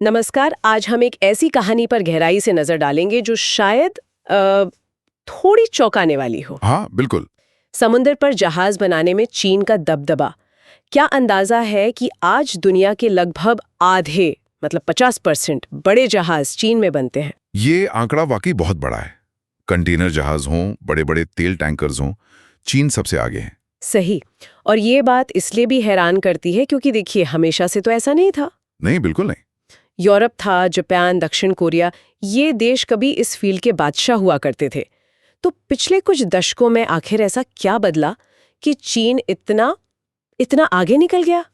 नमस्कार। आज हम एक ऐसी कहानी पर गहराई से नजर डालेंगे जो शायद थोड़ी चौंकाने वाली हो। हाँ, बिल्कुल। समुद्र पर जहाज बनाने में चीन का दबदबा। क्या अंदाजा है कि आज दुनिया के लगभग आधे मतलब 50% बड़े जहाज चीन में बनते हैं। ये आंकड़ा वाकई बहुत बड़ा है। कंटेनर जहाज हों, बड़े बड़े तेल टैंकर्स हों, चीन सबसे आगे है। सही। और ये बात इसलिए भी हैरान करती है क्योंकि देखिए, हमेशा से तो ऐसा नहीं था। नहीं, बिल्कुल नहीं। यूरोप था, जापान, दक्षिण कोरिया, ये देश कभी इस फील्ड के बादशाह हुआ करते थे। तो पिछले कुछ दशकों में आखिर ऐसा क्या बदला कि चीन इतना इतना आगे निकल गया?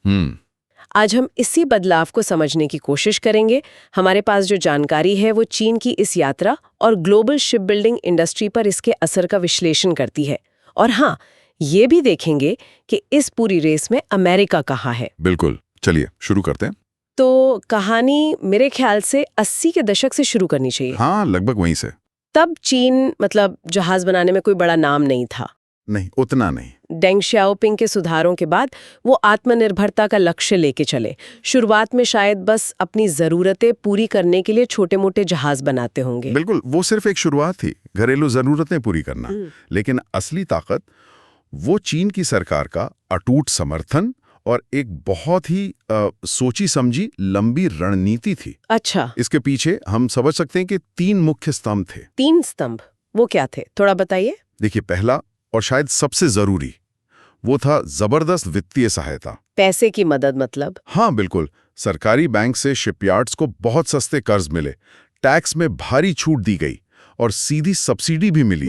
आज हम इसी बदलाव को समझने की कोशिश करेंगे। हमारे पास जो जानकारी है वो चीन की इस यात्रा और ग्लोबल शिप बिल्डिंग इंडस्ट्री पर इसके असर का विश्लेषण करती है। और हाँ, ये भी देखेंगे कि इस पूरी रेस में अमेरिका कहाँ है। बिल्कुल। चलिए शुरू करते हैं। तो कहानी मेरे ख्याल से 80 के दशक से शुरू करनी चाहिए। हाँ, लगभग वहीं से। तब चीन मतलब जहाज बनाने में कोई बड़ा नाम नहीं था। नहीं, उतना नहीं। डेंग शाओपिंग के सुधारों के बाद वो आत्मनिर्भरता का लक्ष्य लेके चले। शुरुआत में शायद बस अपनी जरूरतें पूरी करने के लिए छोटे मोटे जहाज बनाते होंगे। बिल्कुल, वो सिर्फ एक शुरुआत थी, घरेलू जरूरतें पूरी करना। लेकिन असली ताकत वो चीन की सरकार का अटूट समर्थन और एक बहुत ही सोची समझी लंबी रणनीति थी। अच्छा, इसके पीछे हम समझ सकते हैं कि 3 मुख्य स्तंभ थे। 3 स्तंभ वो क्या थे, थोड़ा बताइए। देखिए, पहला और शायद सबसे जरूरी वो था जबरदस्त वित्तीय सहायता। पैसे की मदद मतलब? हाँ, बिल्कुल। सरकारी बैंक से शिपयार्ड्स को बहुत सस्ते कर्ज मिले, टैक्स में भारी छूट दी गई और सीधी सब्सिडी भी मिली।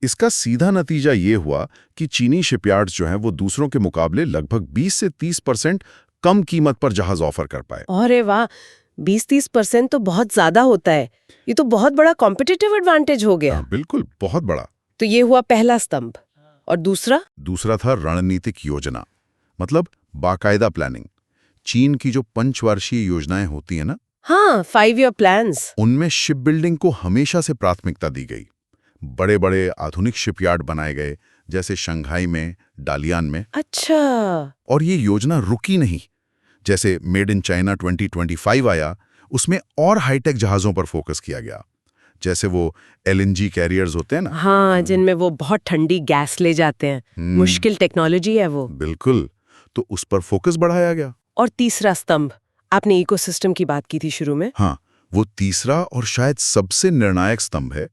इसका सीधा नतीजा ये हुआ कि चीनी शिपयार्ड्स जो हैं वो दूसरों के मुकाबले लगभग 20 से 30% कम कीमत पर जहाज ऑफर कर पाए। अरे वाह, 20-30% तो बहुत ज्यादा होता है। ये तो बहुत बड़ा कॉम्पिटिटिव एडवांटेज हो गया। बिल्कुल, बहुत बड़ा। तो ये हुआ पहला स्तंभ। और दूसरा था रणनीतिक योजना, मतलब बाकायदा प्लानिंग। चीन की जो पंचवार्षीय योजनाएं होती है ना, हाँ, 5 ईयर प्लान्स, उनमें शिप बिल्डिंग को हमेशा से प्राथमिकता दी गई। बड़े बड़े आधुनिक शिपयार्ड बनाए गए, जैसे शंघाई में, डालियान में। अच्छा। और ये योजना रुकी नहीं। जैसे मेड इन चाइना 2025 आया, उसमें और हाईटेक जहाजों पर फोकस किया गया, जैसे वो LNG कैरियर्स होते हैं ना। हाँ, जिनमें वो बहुत ठंडी गैस ले जाते हैं। मुश्किल टेक्नोलॉजी है वो। बिल्कुल। तो उस पर फोकस बढ़ाया गया। और तीसरा स्तंभ, आपने इकोसिस्टम की बात की थी शुरू में। हाँ, वो तीसरा और शायद सबसे निर्णायक स्तंभ है,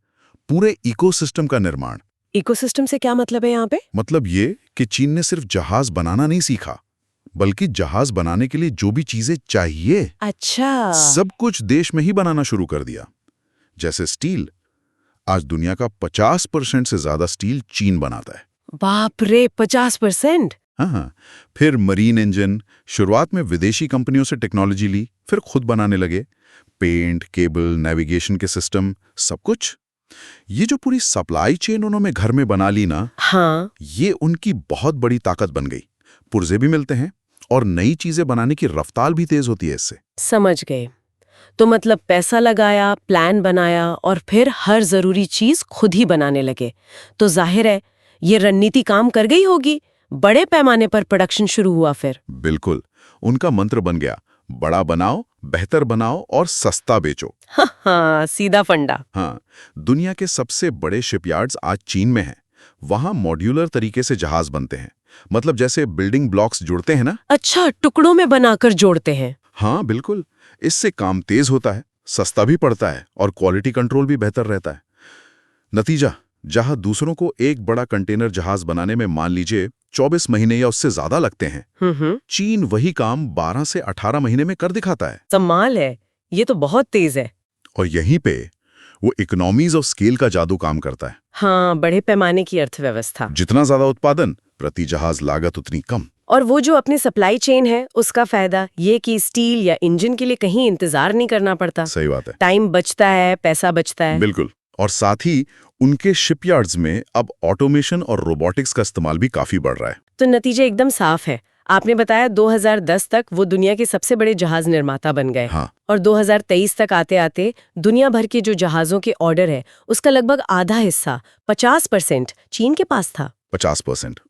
पूरे इकोसिस्टम का निर्माण। इकोसिस्टम से क्या मतलब है यहाँ पे? मतलब ये कि चीन ने सिर्फ जहाज बनाना नहीं सीखा, बल्कि जहाज बनाने के लिए जो भी चीजें चाहिए, अच्छा, सब कुछ देश में ही बनाना शुरू कर दिया। जैसे स्टील, आज दुनिया का 50% से ज्यादा स्टील चीन बनाता है। बाप रे, 50%? हाँ। फिर मरीन इंजन, शुरुआत में विदेशी कंपनियों से टेक्नोलॉजी ली, फिर खुद बनाने लगे। पेंट, केबल, नेविगेशन के सिस्टम, सब कुछ। ये जो पूरी सप्लाई चेन उन्होंने घर में बना ली ना, हाँ, ये उनकी बहुत बड़ी ताकत बन गई। पुर्जे भी मिलते हैं और नई चीजें बनाने की रफ्तार भी तेज होती है इससे। समझ गए। तो मतलब पैसा लगाया, प्लान बनाया और फिर हर जरूरी चीज खुद ही बनाने लगे। तो जाहिर है ये रणनीति काम कर गई होगी। बड़े पैमाने पर प्रोडक्शन शुरू हुआ फिर। बिल्कुल, उनका मंत्र बन गया, बड़ा बनाओ, बेहतर बनाओ और सस्ता बेचो। हाँ, सीधा फंडा। हाँ, दुनिया के सबसे बड़े शिपयार्ड्स आज चीन में हैं। वहां मॉड्यूलर तरीके से जहाज बनते हैं, मतलब जैसे बिल्डिंग ब्लॉक्स जुड़ते हैं ना। अच्छा, टुकड़ों में बनाकर जोड़ते हैं। हाँ, बिल्कुल। इससे काम तेज होता है, सस्ता भी पड़ता है और क्वालिटी कंट्रोल भी बेहतर रहता है। नतीजा, जहां दूसरों को एक बड़ा कंटेनर जहाज बनाने में मान लीजिए 24 महीने या उससे ज्यादा लगते हैं, चीन वही काम 12 से 18 महीने में कर दिखाता है। कमाल है, ये तो बहुत तेज है। और यहीं पे वो इकोनॉमीज ऑफ स्केल का जादू काम करता है। हाँ, बड़े पैमाने की अर्थव्यवस्था। जितना ज्यादा उत्पादन, प्रति जहाज लागत उतनी कम। और वो जो अपनी सप्लाई चेन है, उसका फायदा ये कि स्टील या इंजन के लिए कहीं इंतजार नहीं करना पड़ता। सही बात है। टाइम बचता है, पैसा बचता है। बिल्कुल। और साथ ही उनके शिपयार्ड्स में अब ऑटोमेशन और रोबोटिक्स का इस्तेमाल भी काफी बढ़ रहा है। तो नतीजा एकदम साफ है। आपने बताया 2010 तक वो दुनिया के सबसे बड़े जहाज निर्माता बन गए। हाँ। और 2023 तक आते आते दुनिया भर के जो जहाजों के ऑर्डर है, उसका लगभग आधा हिस्सा 50% चीन के पास था। 50%।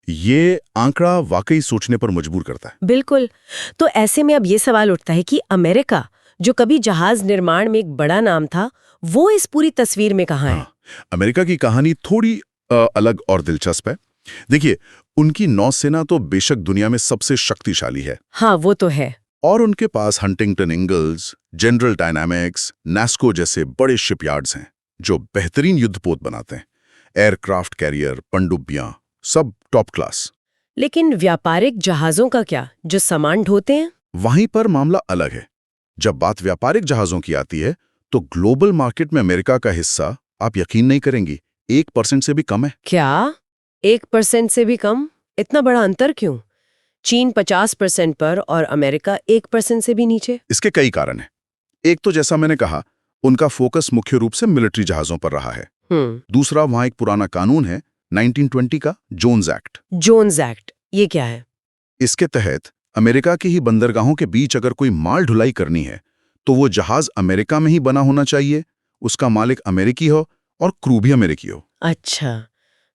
ये आंकड़ा वाकई सोचने पर मजबूर करता है। बिल्कुल। तो ऐसे में अब ये सवाल उठता है कि अमेरिका, जो कभी जहाज निर्माण में एक बड़ा नाम था, वो इस पूरी तस्वीर में कहाँ है? हाँ, अमेरिका की कहानी थोड़ी अलग और दिलचस्प है। देखिए, उनकी नौसेना तो बेशक दुनिया में सबसे शक्तिशाली है। हाँ, वो तो है। और उनके पास Huntington Ingalls, General Dynamics, Nassco जैसे बड़े शिपयार्ड्स हैं जो बेहतरीन युद्धपोत बनाते हैं। एयरक्राफ्ट कैरियर, पनडुब्बियां, सब टॉप क्लास। लेकिन व्यापारिक जहाजों का क्या, जो सामान ढोते हैं? वहीं पर मामला अलग है। जब बात व्यापारिक जहाजों की आती है तो ग्लोबल मार्केट में अमेरिका का हिस्सा, आप यकीन नहीं करेंगी, 1% से भी कम है। क्या 1% से भी कम? इतना बड़ा अंतर क्यों? चीन 50% पर और अमेरिका 1% से भी नीचे। इसके कई कारण हैं। एक तो जैसा मैंने कहा, उनका फोकस मुख्य रूप से मिलिट्री जहाजों पर रहा है। दूसरा, वहां एक पुराना कानून है 1920 का, जोन्स एक्ट। जोन्स एक्ट, ये क्या है? इसके तहत अमेरिका की ही बंदरगाहों के बीच अगर कोई माल ढुलाई करनी है तो वो जहाज अमेरिका में ही बना होना चाहिए, उसका मालिक अमेरिकी हो और क्रू भी अमेरिकी हो। अच्छा,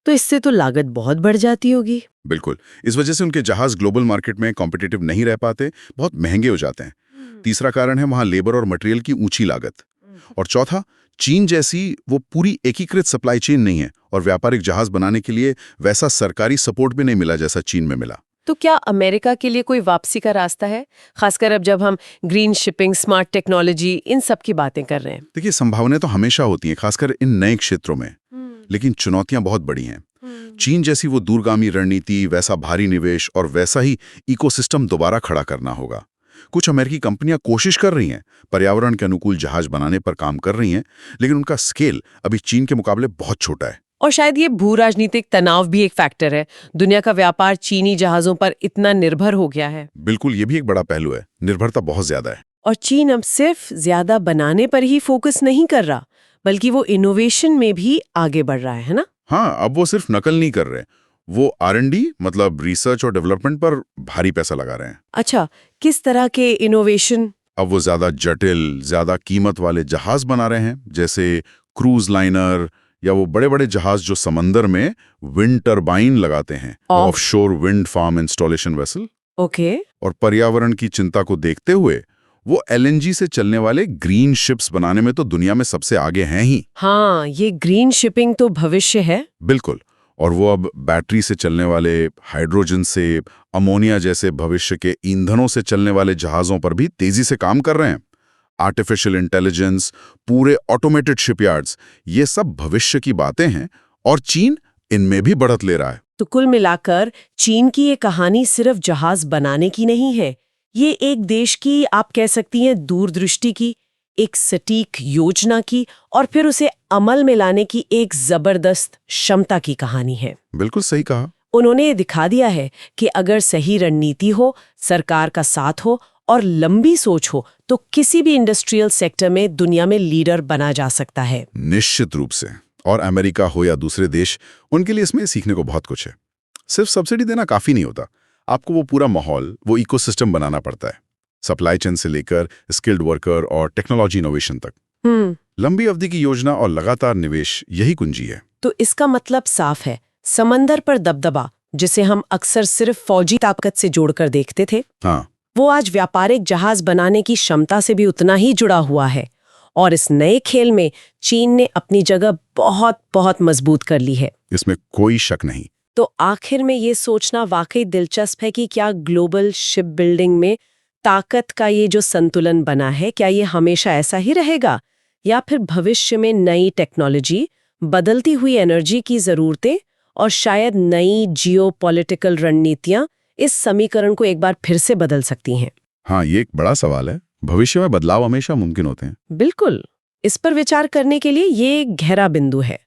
तो इससे तो लागत बहुत बढ़ जाती होगी। बिल्कुल, इस वजह से उनके जहाज ग्लोबल मार्केट में कॉम्पिटिटिव नहीं रह पाते, बहुत महंगे हो जाते हैं। तीसरा कारण है वहां लेबर और मटेरियल की ऊंची लागत। और चौथा, चीन जैसी वो पूरी एकीकृत सप्लाई चेन नहीं है और व्यापारिक जहाज बनाने के लिए वैसा सरकारी सपोर्ट भी नहीं मिला जैसा चीन में मिला। तो क्या अमेरिका के लिए कोई वापसी का रास्ता है, खासकर अब जब हम ग्रीन शिपिंग, स्मार्ट टेक्नोलॉजी, इन सब की बातें कर रहे हैं? देखिए, संभावनाएं तो हमेशा होती हैं, खासकर इन नए क्षेत्रों में, लेकिन चुनौतियां बहुत बड़ी हैं। चीन जैसी वो दूरगामी रणनीति, वैसा भारी निवेश और वैसा ही इकोसिस्टम दोबारा खड़ा करना होगा। कुछ अमेरिकी कंपनियां कोशिश कर रही हैं, पर्यावरण के अनुकूल जहाज बनाने पर काम कर रही हैं, लेकिन उनका स्केल अभी चीन के मुकाबले बहुत छोटा है। और शायद ये भू राजनीतिक तनाव भी एक फैक्टर है। दुनिया का व्यापार चीनी जहाजों पर इतना निर्भर हो गया है। बिल्कुल, ये भी एक बड़ा पहलू है, निर्भरता बहुत ज्यादा है। और चीन अब सिर्फ ज्यादा बनाने पर ही फोकस नहीं कर रहा, बल्कि वो इनोवेशन में भी आगे बढ़ रहा है ना? हाँ, अब वो सिर्फ नकल नहीं कर रहे, वो R&D मतलब रिसर्च और डेवलपमेंट पर भारी पैसा लगा रहे हैं। अच्छा, किस तरह के इनोवेशन? अब वो ज्यादा जटिल, ज्यादा कीमत वाले जहाज बना रहे हैं, जैसे क्रूज लाइनर या वो बड़े बड़े जहाज जो समंदर में विंड टरबाइन लगाते हैं, offshore wind farm installation vessel. Okay. और पर्यावरण की चिंता को देखते हुए वो LNG से चलने वाले ग्रीन शिप्स बनाने में तो दुनिया में सबसे आगे हैं ही। हाँ, ये ग्रीन शिपिंग तो भविष्य है। बिल्कुल, और वो अब बैटरी से चलने वाले, हाइड्रोजन से, अमोनिया जैसे भविष्य के ईंधनों से चलने वाले जहाजों पर भी तेजी से काम कर रहे हैं। आर्टिफिशियल इंटेलिजेंस, पूरे ऑटोमेटेड शिपयार्ड्स, ये सब भविष्य की बातें हैं और चीन इनमें भी बढ़त ले रहा है। तो कुल मिलाकर चीन की ये कहानी सिर्फ जहाज बनाने की नहीं है, ये एक देश की, आप कह सकती हैं, दूरदृष्टि की, एक सटीक योजना की और फिर उसे अमल में लाने की एक जबरदस्त क्षमता की कहानी है। बिल्कुल सही कहा। उन्होंने ये दिखा दिया है कि अगर सही रणनीति हो, सरकार का साथ हो और लंबी सोच हो तो किसी भी इंडस्ट्रियल सेक्टर में दुनिया में लीडर बना जा सकता है। निश्चित रूप से। और अमेरिका हो या दूसरे देश, उनके लिए इसमें सीखने को बहुत कुछ है। सिर्फ सब्सिडी देना काफी नहीं होता, आपको वो पूरा माहौल, वो इकोसिस्टम बनाना पड़ता है, सप्लाई चेन से लेकर स्किल्ड वर्कर और टेक्नोलॉजी इनोवेशन तक। लंबी अवधि की योजना और लगातार निवेश, यही कुंजी है। तो इसका मतलब साफ है, समंदर पर दबदबा, जिसे हम अक्सर सिर्फ फौजी ताकत से जोड़कर देखते थे, हाँ, वो आज व्यापारिक जहाज बनाने की क्षमता से भी उतना ही जुड़ा हुआ है। और इस नए खेल में चीन ने अपनी जगह बहुत बहुत मजबूत कर ली है, इसमें कोई शक नहीं। तो आखिर में ये सोचना वाकई दिलचस्प है कि क्या ग्लोबल शिप बिल्डिंग में ताकत का ये जो संतुलन बना है, क्या ये हमेशा ऐसा ही रहेगा, या फिर भविष्य में नई टेक्नोलॉजी, बदलती हुई एनर्जी की ज़रूरतें और शायद नई जियोपॉलिटिकल रणनीतियां इस समीकरण को एक बार फिर से बदल सकती हैं? हाँ, ये एक बड़ा सवाल है। भविष्य में बदलाव हमेशा मुमकिन होते हैं। बिल्कुल, इस पर विचार करने के लिए ये एक गहरा बिंदु है।